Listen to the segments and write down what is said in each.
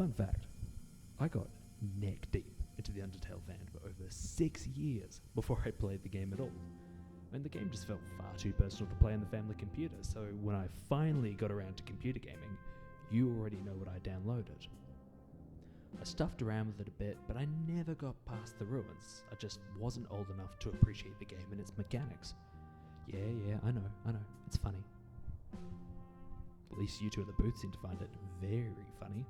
Fun fact, I got neck deep into the Undertale fan for over 6 years before I played the game at all. And the game just felt far too personal to play on the family computer, so when I finally got around to computer gaming, you already know what I downloaded. I stuffed around with it a bit, but I never got past the ruins. I just wasn't old enough to appreciate the game and its mechanics. Yeah, I know, it's funny. At least you two at the booth seem to find it very funny.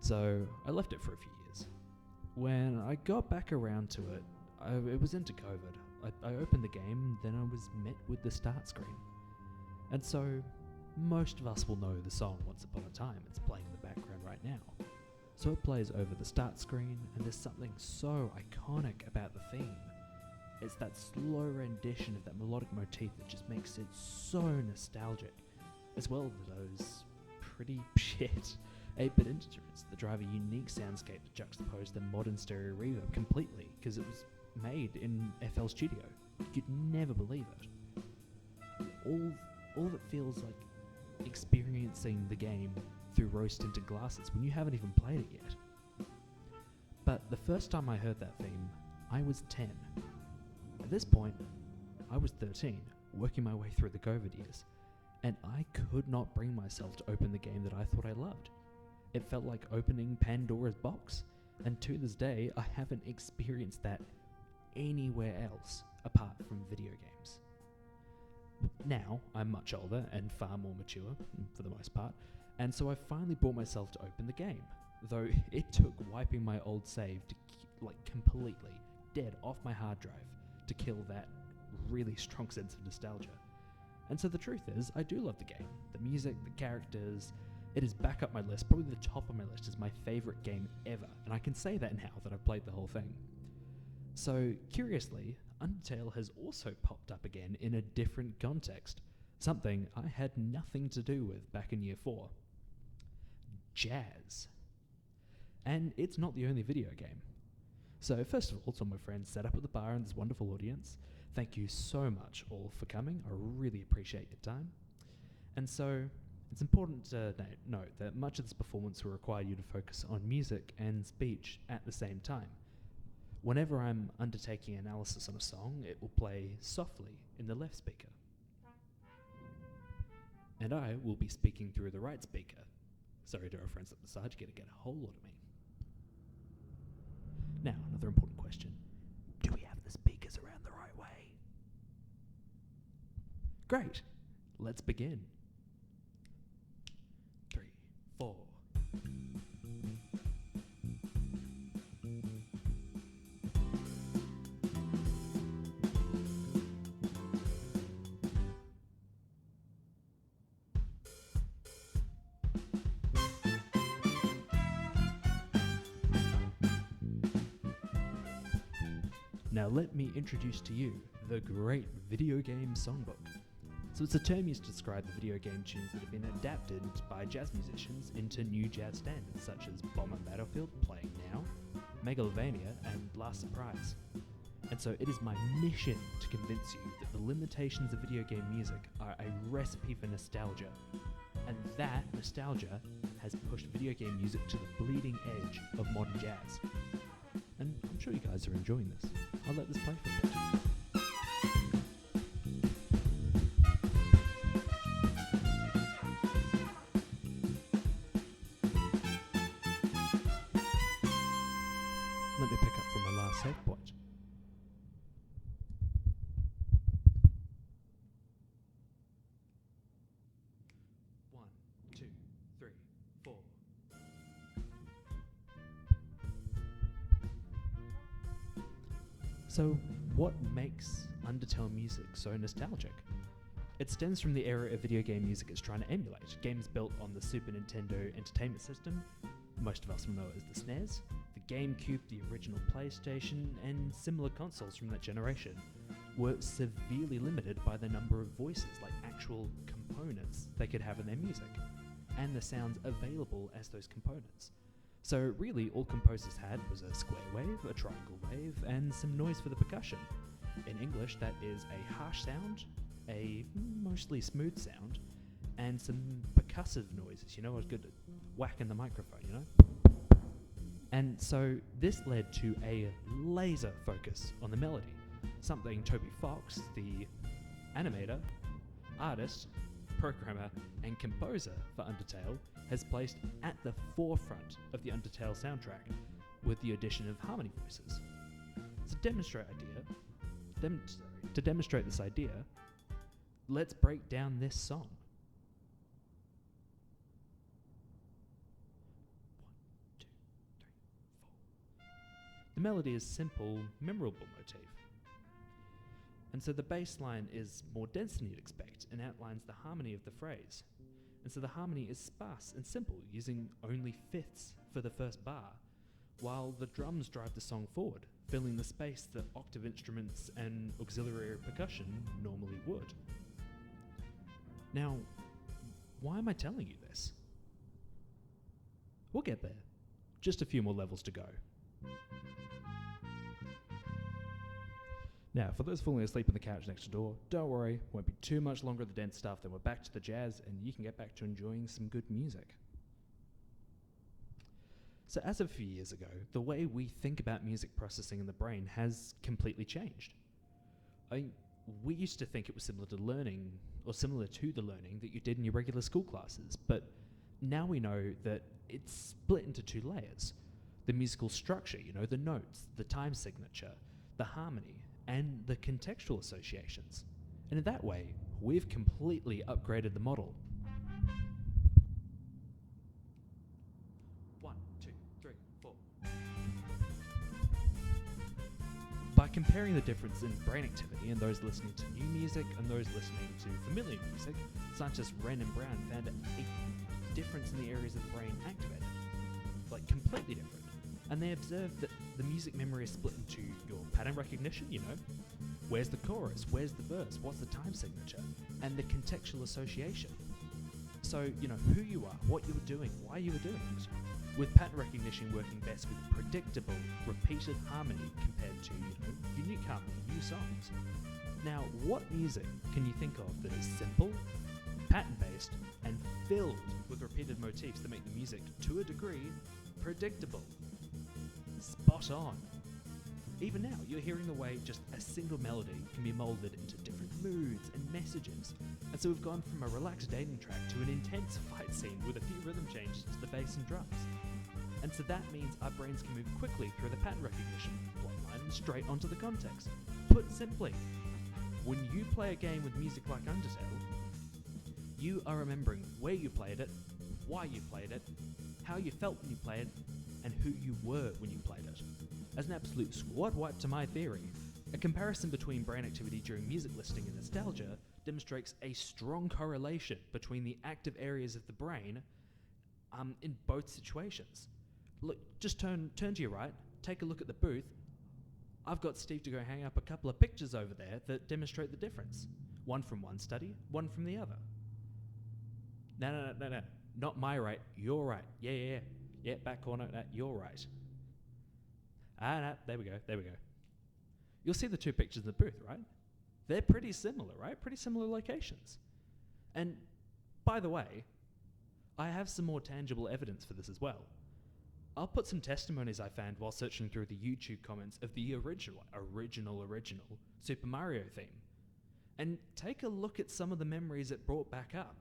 So, I left it for a few years. When I got back around to it, it was into COVID. I opened the game, then I was met with the start screen. And so, most of us will know the song Once Upon a Time. It's playing in the background right now. So it plays over the start screen, and there's something so iconic about the theme. It's that slow rendition of that melodic motif that just makes it so nostalgic, as well as those pretty shit 8-bit instruments that drive a unique soundscape to juxtapose the modern stereo reverb completely, because it was made in FL Studio. You'd never believe it. All that feels like experiencing the game through rose-tinted glasses when you haven't even played it yet. But the first time I heard that theme, I was 10. At this point, I was 13, working my way through the COVID years, and I could not bring myself to open the game that I thought I loved. It felt like opening Pandora's box, and to this day, I haven't experienced that anywhere else apart from video games. Now, I'm much older and far more mature, for the most part, and so I finally brought myself to open the game, though it took wiping my old save to completely dead off my hard drive to kill that really strong sense of nostalgia. And so the truth is, I do love the game. The music, the characters, it is back up my list, probably the top of my list is my favourite game ever, and I can say that now that I've played the whole thing. So, curiously, Undertale has also popped up again in a different context, something I had nothing to do with back in year 4. Jazz. And it's not the only video game. So first of all, to all my friends set up at the bar and this wonderful audience, thank you so much all for coming. I really appreciate your time. And so it's important to note that much of this performance will require you to focus on music and speech at the same time. Whenever I'm undertaking analysis on a song, it will play softly in the left speaker. And I will be speaking through the right speaker. Sorry to our friends at the side, you're going to get a whole lot of me. Now, another important question. Do we have the speakers around the right way? Great. Let's begin. 3, 4. Now let me introduce to you the great video game songbook. So it's a term used to describe the video game tunes that have been adapted by jazz musicians into new jazz standards such as Bomb-omb Battlefield, playing now, Megalovania, and Last Surprise. And so it is my mission to convince you that the limitations of video game music are a recipe for nostalgia, and that nostalgia has pushed video game music to the bleeding edge of modern jazz. And I'm sure you guys are enjoying this. I'll let this play for a bit. Let me pick up from my last save point. One, two, three, four. So, what makes Undertale music so nostalgic? It stems from the era of video game music it's trying to emulate. Games built on the Super Nintendo Entertainment System, most of us will know it as the SNES, the GameCube, the original PlayStation, and similar consoles from that generation, were severely limited by the number of voices, like actual components they could have in their music, and the sounds available as those components. So really, all composers had was a square wave, a triangle wave, and some noise for the percussion. In English, that is a harsh sound, a mostly smooth sound, and some percussive noises. You know, a good whacking the microphone, you know? And so this led to a laser focus on the melody, something Toby Fox, the animator, artist, programmer, and composer for Undertale, has placed at the forefront of the Undertale soundtrack with the addition of harmony voices. To demonstrate this idea, let's break down this song. 1, 2, 3, 4. The melody is simple, memorable motif. And so the bass line is more dense than you'd expect and outlines the harmony of the phrase. And so the harmony is sparse and simple, using only fifths for the first bar, while the drums drive the song forward, filling the space that octave instruments and auxiliary percussion normally would. Now, why am I telling you this? We'll get there. Just a few more levels to go. Now, for those falling asleep on the couch next door, don't worry, won't be too much longer of the dense stuff, then we're back to the jazz and you can get back to enjoying some good music. So as of a few years ago, the way we think about music processing in the brain has completely changed. We used to think it was similar to the learning that you did in your regular school classes, but now we know that it's split into two layers. The musical structure, the notes, the time signature, the harmony, and the contextual associations. And in that way, we've completely upgraded the model. 1, 2, 3, 4. By comparing the difference in brain activity in those listening to new music and those listening to familiar music, scientists Rein and Brown found a difference in the areas of the brain activated. Completely different. And they observed that the music memory is split into your pattern recognition, where's the chorus, where's the verse, what's the time signature, and the contextual association. So, who you are, what you were doing, why you were doing it. With pattern recognition working best with predictable, repeated harmony compared to, unique harmony, new songs. Now, what music can you think of that is simple, pattern-based, and filled with repeated motifs that make the music, to a degree, predictable? Spot on. Even now, you're hearing the way just a single melody can be molded into different moods and messages. And so we've gone from a relaxed dating track to an intense fight scene with a few rhythm changes to the bass and drums. And so that means our brains can move quickly through the pattern recognition, plotline, and straight onto the context. Put simply, when you play a game with music like Undertale, you are remembering where you played it, why you played it, how you felt when you played it, and who you were when you played it. As an absolute squad wipe to my theory, a comparison between brain activity during music listening and nostalgia demonstrates a strong correlation between the active areas of the brain in both situations. Look, just turn to your right, take a look at the booth. I've got Steve to go hang up a couple of pictures over there that demonstrate the difference. One from one study, one from the other. No. Not my right, your right. Yeah. Yeah, back corner, you're right. No, there we go. You'll see the two pictures in the booth, right? They're pretty similar, right? Pretty similar locations. And, by the way, I have some more tangible evidence for this as well. I'll put some testimonies I found while searching through the YouTube comments of the original Super Mario theme. And take a look at some of the memories it brought back up.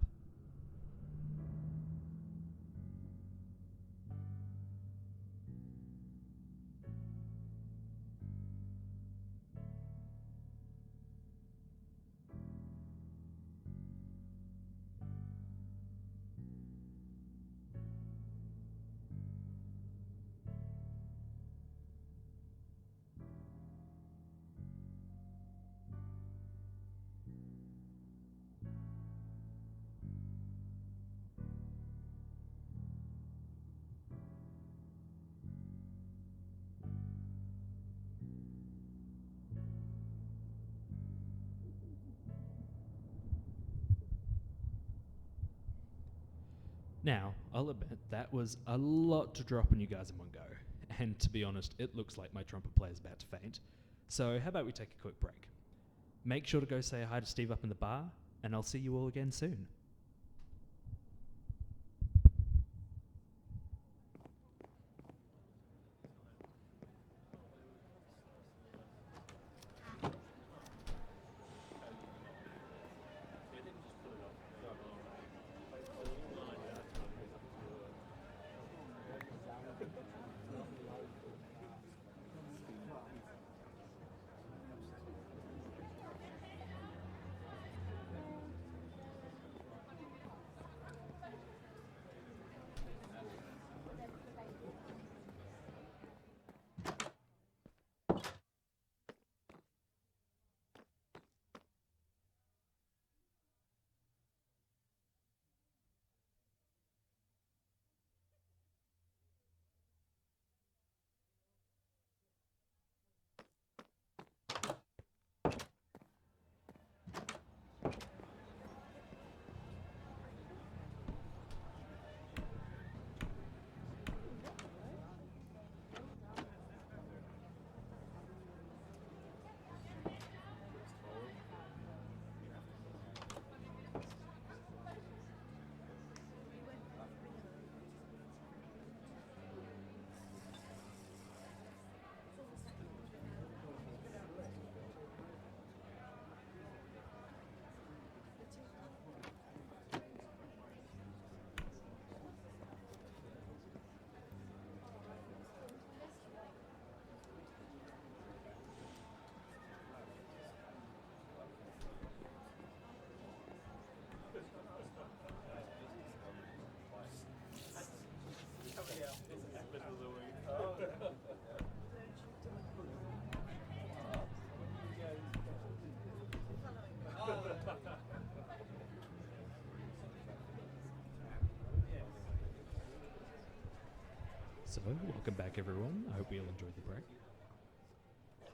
Now, I'll admit, that was a lot to drop on you guys in one go. And to be honest, it looks like my trumpet player's about to faint. So how about we take a quick break? Make sure to go say hi to Steve up in the bar, and I'll see you all again soon. So, welcome back everyone. I hope we all enjoyed the break.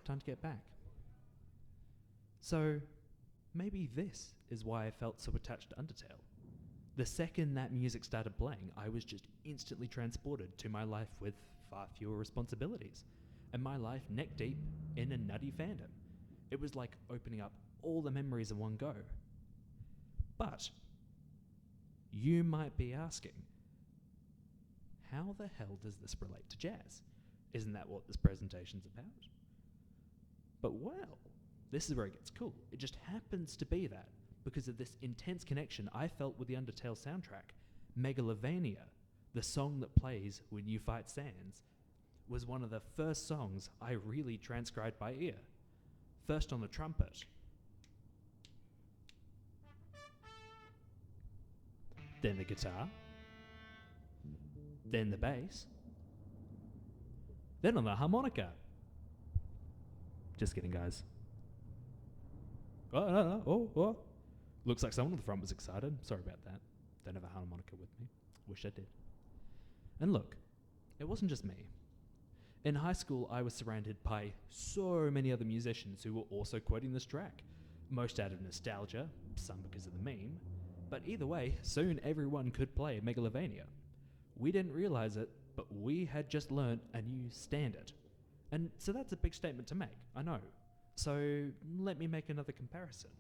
Time to get back. So, maybe this is why I felt so attached to Undertale. The second that music started playing, I was just instantly transported to my life with far fewer responsibilities, and my life neck deep in a nutty fandom. It was like opening up all the memories in one go. But, you might be asking, how the hell does this relate to jazz? Isn't that what this presentation's about? But well, this is where it gets cool. It just happens to be that because of this intense connection I felt with the Undertale soundtrack. Megalovania, the song that plays when you fight Sans, was one of the first songs I really transcribed by ear. First on the trumpet, then the guitar, then the bass, then on the harmonica. Just kidding, guys. Oh. Looks like someone on the front was excited. Sorry about that. Don't have a harmonica with me. Wish I did. And look, it wasn't just me. In high school, I was surrounded by so many other musicians who were also quoting this track. Most out of nostalgia, some because of the meme. But either way, soon everyone could play Megalovania. We didn't realize it, but we had just learnt a new standard. And so that's a big statement to make, I know. So let me make another comparison.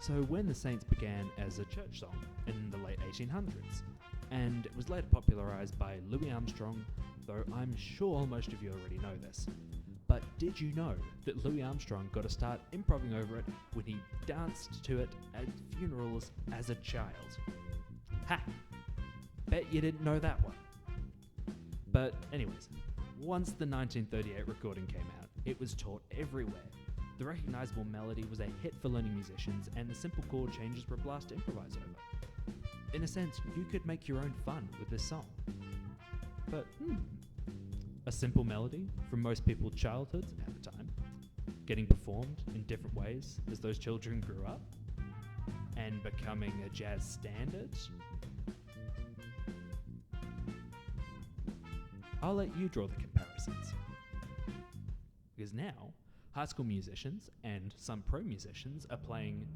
So when the Saints began as a church song in the late 1800s, and it was later popularised by Louis Armstrong, though I'm sure most of you already know this. But did you know that Louis Armstrong got to start improvising over it when he danced to it at funerals as a child? Ha! Bet you didn't know that one. But anyways, once the 1938 recording came out, it was taught everywhere. The recognisable melody was a hit for learning musicians, and the simple chord changes were a blast to improvise over. In a sense, you could make your own fun with this song. But, a simple melody from most people's childhoods at the time, getting performed in different ways as those children grew up, and becoming a jazz standard. I'll let you draw the comparisons. Because now, high school musicians and some pro musicians are playing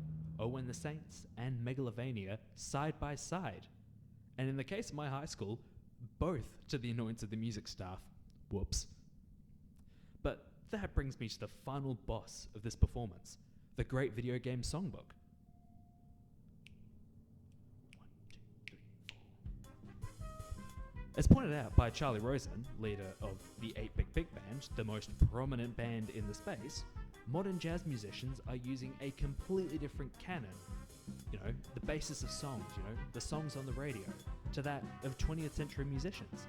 Oh and the Saints and Megalovania side by side. And in the case of my high school, both to the annoyance of the music staff. Whoops. But that brings me to the final boss of this performance, the great video game songbook. 1, 2, 3, 4. As pointed out by Charlie Rosen, leader of the 8-Bit Big Band, the most prominent band in the space, modern jazz musicians are using a completely different canon, the basis of songs, the songs on the radio, to that of 20th century musicians,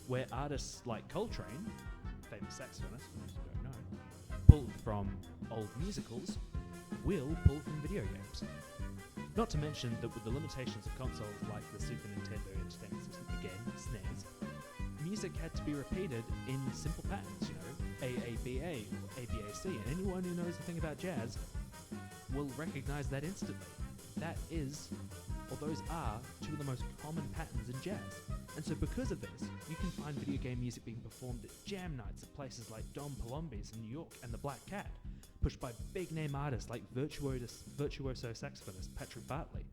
where artists like Coltrane, famous saxophonist, for those who don't know, pulled from old musicals, will pull from video games. Not to mention that with the limitations of consoles like the Super Nintendo Entertainment System, again, SNES, music had to be repeated in simple patterns, AABA or ABAC, and anyone who knows a thing about jazz will recognize that instantly. That is, or those are, two of the most common patterns in jazz. And so because of this, you can find video game music being performed at jam nights at places like Dom Palombi's in New York and the Black Cat, pushed by big-name artists like virtuoso saxophonist Patrick Bartley.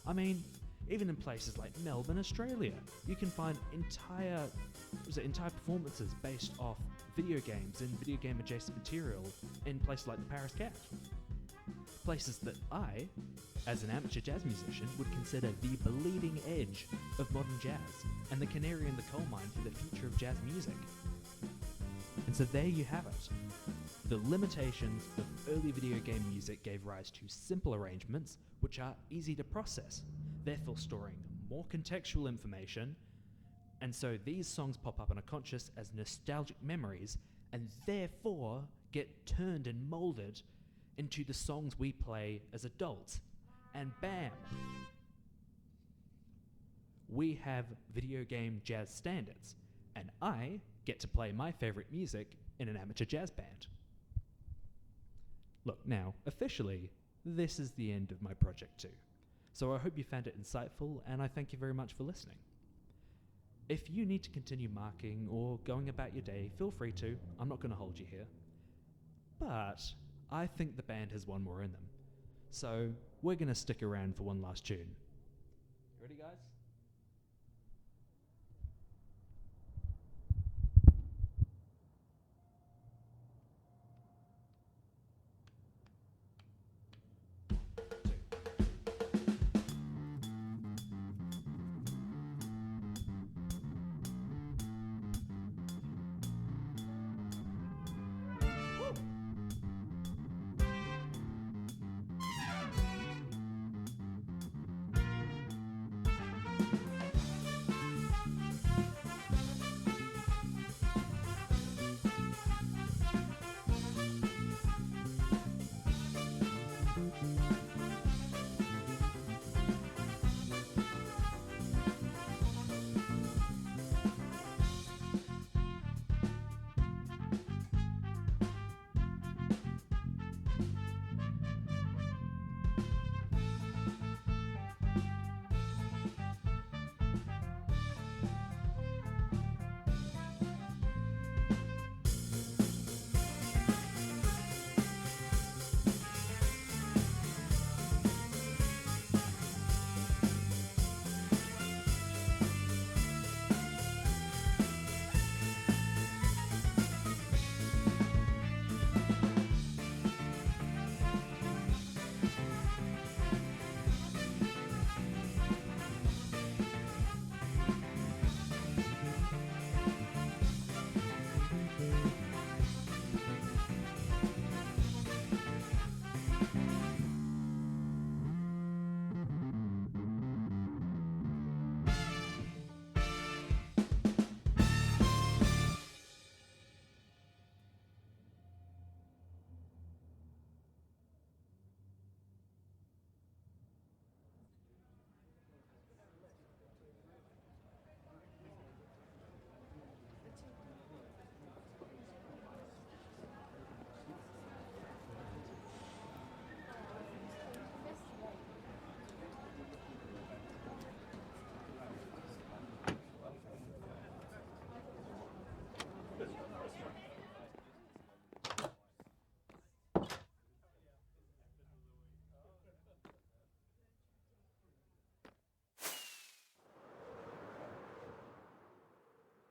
I mean, even in places like Melbourne, Australia, you can find entire performances based off video games and video game-adjacent material in places like the Paris Cat. Places that I, as an amateur jazz musician, would consider the bleeding edge of modern jazz and the canary in the coal mine for the future of jazz music. And so there you have it. The limitations of early video game music gave rise to simple arrangements which are easy to process, therefore storing more contextual information, and so these songs pop up unconscious as nostalgic memories and therefore get turned and molded into the songs we play as adults. And bam! we have video game jazz standards, and I get to play my favourite music in an amateur jazz band. Look, now, officially, this is the end of my project too. So I hope you found it insightful, and I thank you very much for listening. If you need to continue marking or going about your day, feel free to. I'm not going to hold you here. But I think the band has one more in them. So we're going to stick around for one last tune. Ready, guys?